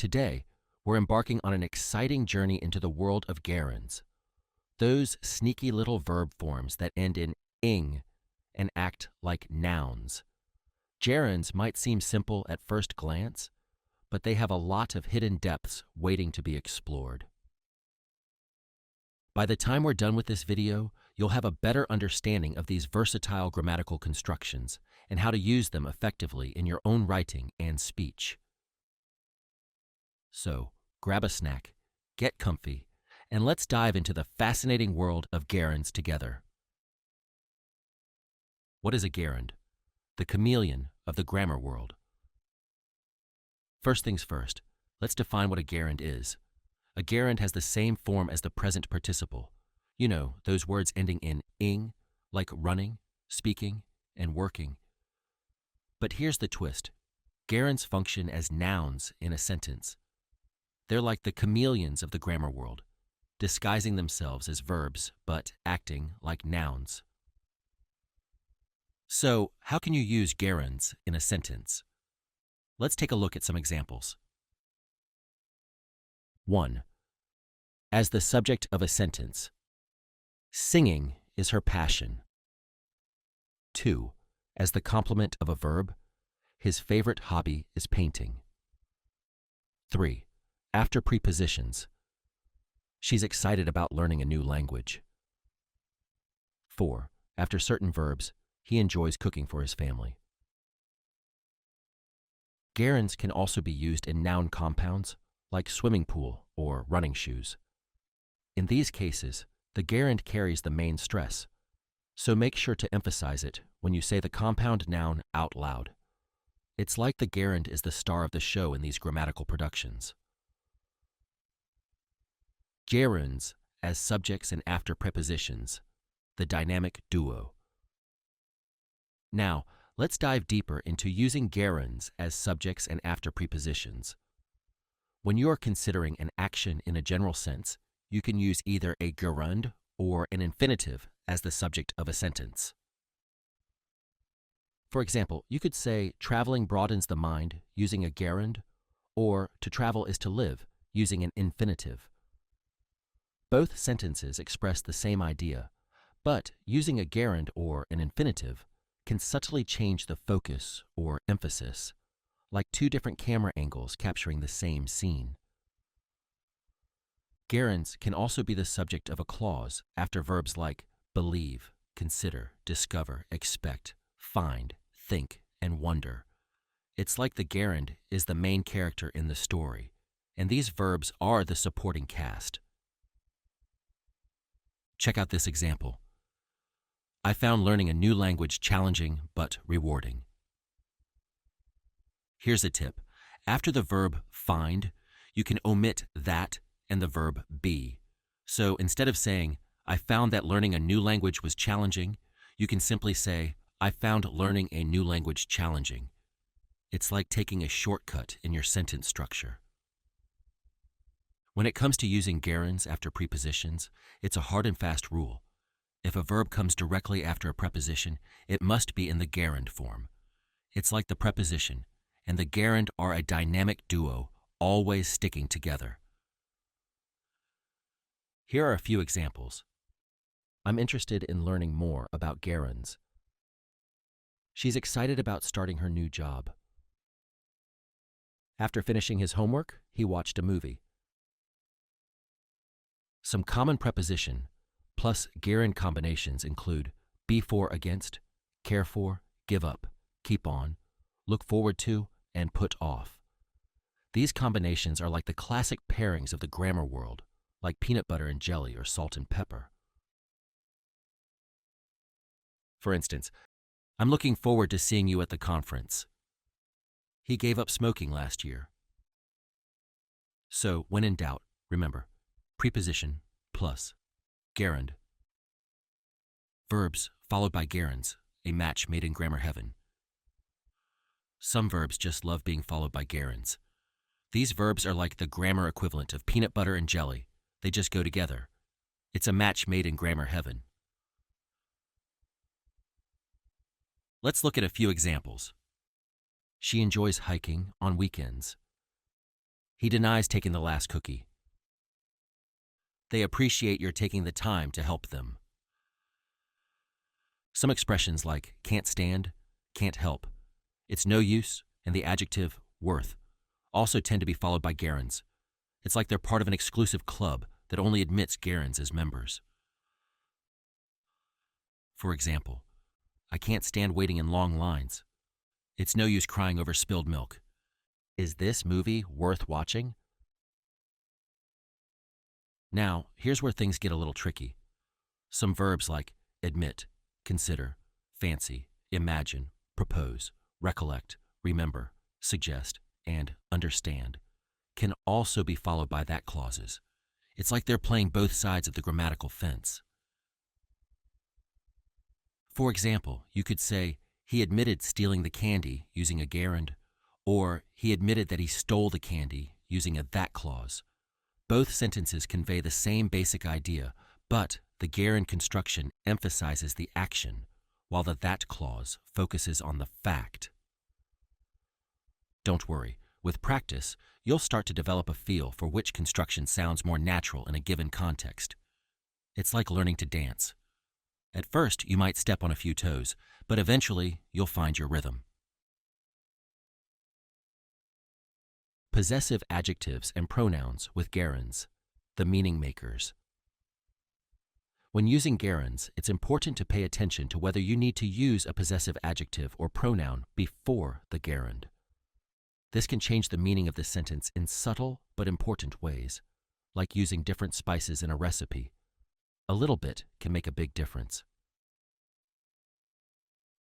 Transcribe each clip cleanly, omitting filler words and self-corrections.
Today, we're embarking on an exciting journey into the world of gerunds, those sneaky little verb forms that end in ing and act like nouns. Gerunds might seem simple at first glance, but they have a lot of hidden depths waiting to be explored. By the time we're done with this video, you'll have a better understanding of these versatile grammatical constructions and how to use them effectively in your own writing and speech. So, grab a snack, get comfy, and let's dive into the fascinating world of gerunds together. What is a gerund? The chameleon of the grammar world. First things first, let's define what a gerund is. A gerund has the same form as the present participle. You know, those words ending in ing, like running, speaking, and working. But here's the twist. Gerunds function as nouns in a sentence. They're like the chameleons of the grammar world, disguising themselves as verbs, but acting like nouns. So, how can you use gerunds in a sentence? Let's take a look at some examples. 1. As the subject of a sentence. Singing is her passion. 2. As the complement of a verb. His favorite hobby is painting. 3. After prepositions. She's excited about learning a new language. 4. After certain verbs, he enjoys cooking for his family. Gerunds can also be used in noun compounds, like swimming pool or running shoes. In these cases, the gerund carries the main stress, so make sure to emphasize it when you say the compound noun out loud. It's like the gerund is the star of the show in these grammatical productions. Gerunds as subjects and after prepositions, the dynamic duo. Now, let's dive deeper into using gerunds as subjects and after prepositions. When you are considering an action in a general sense, you can use either a gerund or an infinitive as the subject of a sentence. For example, you could say, traveling broadens the mind using a gerund, or to travel is to live using an infinitive. Both sentences express the same idea, but using a gerund or an infinitive can subtly change the focus or emphasis, like two different camera angles capturing the same scene. Gerunds can also be the subject of a clause after verbs like believe, consider, discover, expect, find, think, and wonder. It's like the gerund is the main character in the story, and these verbs are the supporting cast. Check out this example. I found learning a new language challenging but rewarding. Here's a tip. After the verb find, you can omit that and the verb be. So instead of saying, I found that learning a new language was challenging, you can simply say, I found learning a new language challenging. It's like taking a shortcut in your sentence structure. When it comes to using gerunds after prepositions, it's a hard and fast rule. If a verb comes directly after a preposition, it must be in the gerund form. It's like the preposition and the gerund are a dynamic duo, always sticking together. Here are a few examples. I'm interested in learning more about gerunds. She's excited about starting her new job. After finishing his homework, he watched a movie. Some common preposition plus gerund combinations include be for against, care for, give up, keep on, look forward to, and put off. These combinations are like the classic pairings of the grammar world, like peanut butter and jelly or salt and pepper. For instance, I'm looking forward to seeing you at the conference. He gave up smoking last year. So, when in doubt, remember, preposition plus gerund. Verbs followed by gerunds, a match made in grammar heaven. Some verbs just love being followed by gerunds. These verbs are like the grammar equivalent of peanut butter and jelly. They just go together. It's a match made in grammar heaven. Let's look at a few examples. She enjoys hiking on weekends. He denies taking the last cookie. They appreciate your taking the time to help them. Some expressions like can't stand, can't help, it's no use, and the adjective worth also tend to be followed by gerunds. It's like they're part of an exclusive club that only admits gerunds as members. For example, I can't stand waiting in long lines. It's no use crying over spilled milk. Is this movie worth watching? Now, here's where things get a little tricky. Some verbs like admit, consider, fancy, imagine, propose, recollect, remember, suggest, and understand can also be followed by that clauses. It's like they're playing both sides of the grammatical fence. For example, you could say, he admitted stealing the candy using a gerund, or he admitted that he stole the candy using a that clause. Both sentences convey the same basic idea, but the gerund construction emphasizes the action, while the that clause focuses on the fact. Don't worry, with practice, you'll start to develop a feel for which construction sounds more natural in a given context. It's like learning to dance. At first, you might step on a few toes, but eventually, you'll find your rhythm. Possessive adjectives and pronouns with gerunds, the meaning makers. When using gerunds, it's important to pay attention to whether you need to use a possessive adjective or pronoun before the gerund. This can change the meaning of the sentence in subtle but important ways, like using different spices in a recipe. A little bit can make a big difference.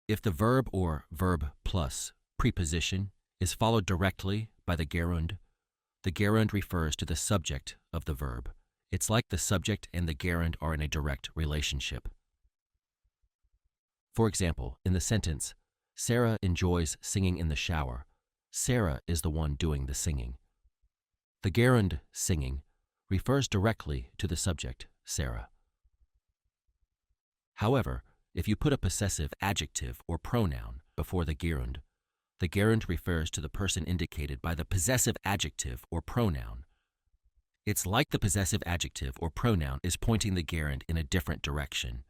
If the verb or verb plus preposition is followed directly by the gerund refers to the subject of the verb. It's like the subject and the gerund are in a direct relationship. For example, in the sentence, Sarah enjoys singing in the shower, Sarah is the one doing the singing. The gerund singing refers directly to the subject, Sarah. However, if you put a possessive adjective or pronoun before the gerund refers to the person indicated by the possessive adjective or pronoun. It's like the possessive adjective or pronoun is pointing the gerund in a different direction.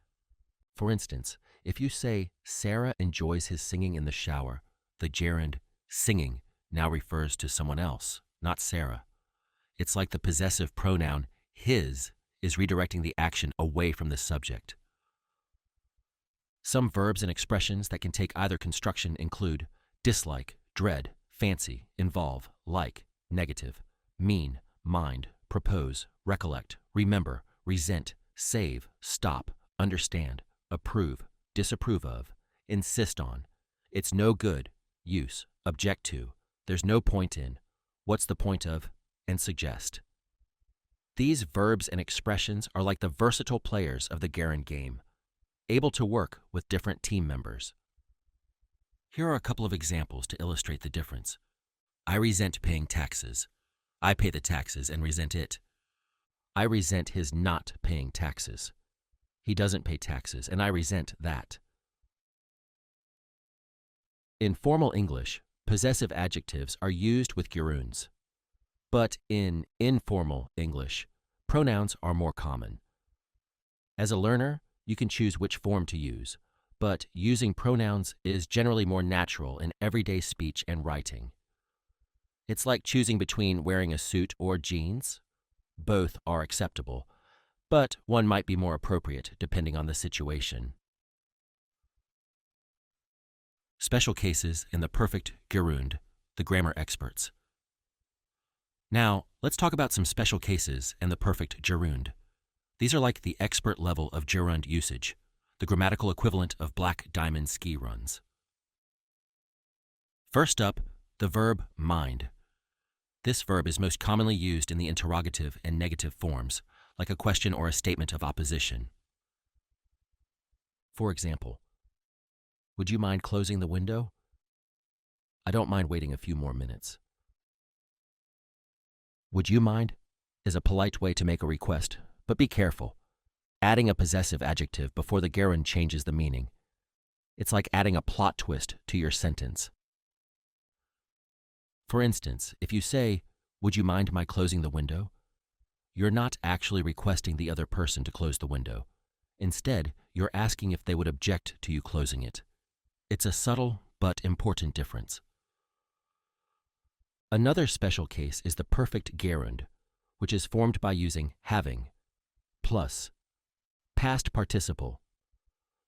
For instance, if you say, Sarah enjoys his singing in the shower, the gerund singing now refers to someone else, not Sarah. It's like the possessive pronoun his is redirecting the action away from the subject. Some verbs and expressions that can take either construction include dislike, dread, fancy, involve, like, negative, mean, mind, propose, recollect, remember, resent, save, stop, understand, approve, disapprove of, insist on, it's no good, use, object to, there's no point in, what's the point of, and suggest. These verbs and expressions are like the versatile players of the gerund game, able to work with different team members. Here are a couple of examples to illustrate the difference. I resent paying taxes. I pay the taxes and resent it. I resent his not paying taxes. He doesn't pay taxes, and I resent that. In formal English, possessive adjectives are used with gerunds. But in informal English, pronouns are more common. As a learner, you can choose which form to use, but using pronouns is generally more natural in everyday speech and writing. It's like choosing between wearing a suit or jeans. Both are acceptable, but one might be more appropriate depending on the situation. Special cases in the perfect gerund, the grammar experts. Now, let's talk about some special cases and the perfect gerund. These are like the expert level of gerund usage, the grammatical equivalent of black diamond ski runs. First up, the verb mind. This verb is most commonly used in the interrogative and negative forms, like a question or a statement of opposition. For example, would you mind closing the window? I don't mind waiting a few more minutes. Would you mind is a polite way to make a request, but be careful. Adding a possessive adjective before the gerund changes the meaning. It's like adding a plot twist to your sentence. For instance, if you say, would you mind my closing the window? You're not actually requesting the other person to close the window. Instead, you're asking if they would object to you closing it. It's a subtle but important difference. Another special case is the perfect gerund, which is formed by using having plus past participle.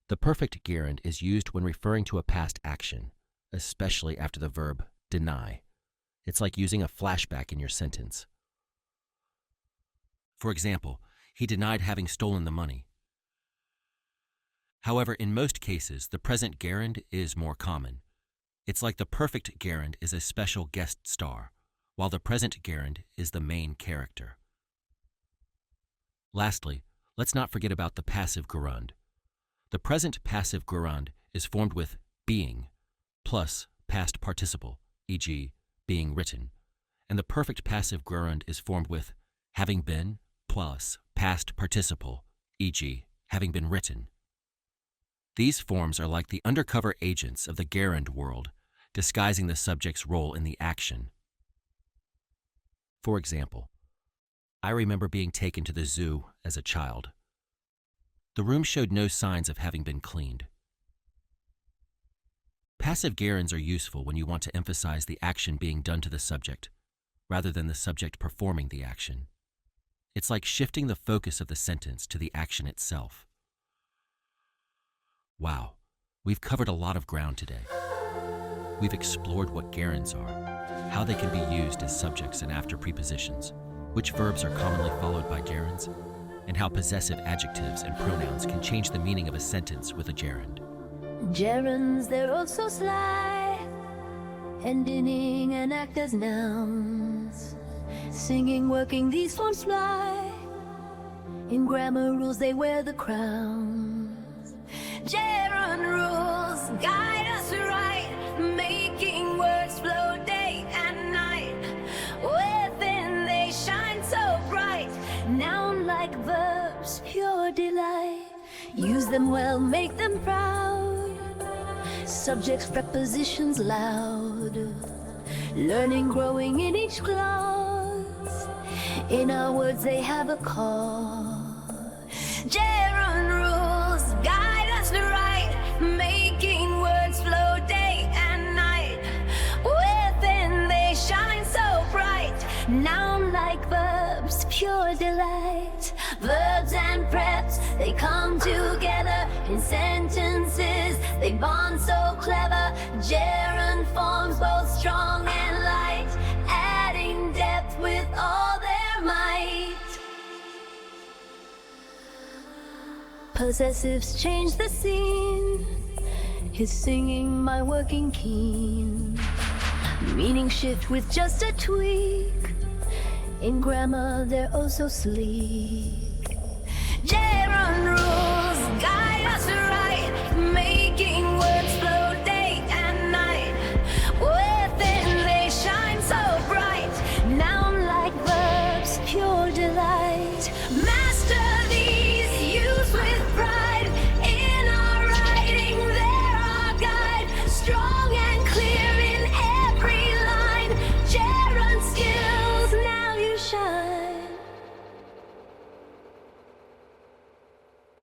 The perfect gerund is used when referring to a past action, especially after the verb deny. It's like using a flashback in your sentence. For example, he denied having stolen the money. However, in most cases, the present gerund is more common. It's like the perfect gerund is a special guest star, while the present gerund is the main character. Lastly, let's not forget about the passive gerund. The present passive gerund is formed with being plus past participle, e.g., being written, and the perfect passive gerund is formed with having been plus past participle, e.g., having been written. These forms are like the undercover agents of the gerund world, disguising the subject's role in the action. For example, I remember being taken to the zoo as a child. The room showed no signs of having been cleaned. Passive gerunds are useful when you want to emphasize the action being done to the subject, rather than the subject performing the action. It's like shifting the focus of the sentence to the action itself. Wow, we've covered a lot of ground today. We've explored what gerunds are, how they can be used as subjects and after prepositions, which verbs are commonly followed by gerunds, and how possessive adjectives and pronouns can change the meaning of a sentence with a gerund. Gerunds, they're also sly, ending and act as nouns. Singing, working, these forms fly. In grammar rules, they wear the crowns. Gerund rules guide us right, making words flow day and night. Within they shine so bright, noun like verbs, pure delight. Use them well, make them proud. Subjects, prepositions loud. Learning, growing in each clause. In our words they have a cause. Gerund rules guide us right, making words flow day and night. Within they shine so bright, noun like verbs, pure delight. Verbs and preps, they come together in sentences, they bond so clever. Gerund forms both strong and light, adding depth with all their might. Possessives change the scene, his singing, my working keen. Meaning shift with just a tweak, in grammar they're oh so sleek. Gerund rules guide us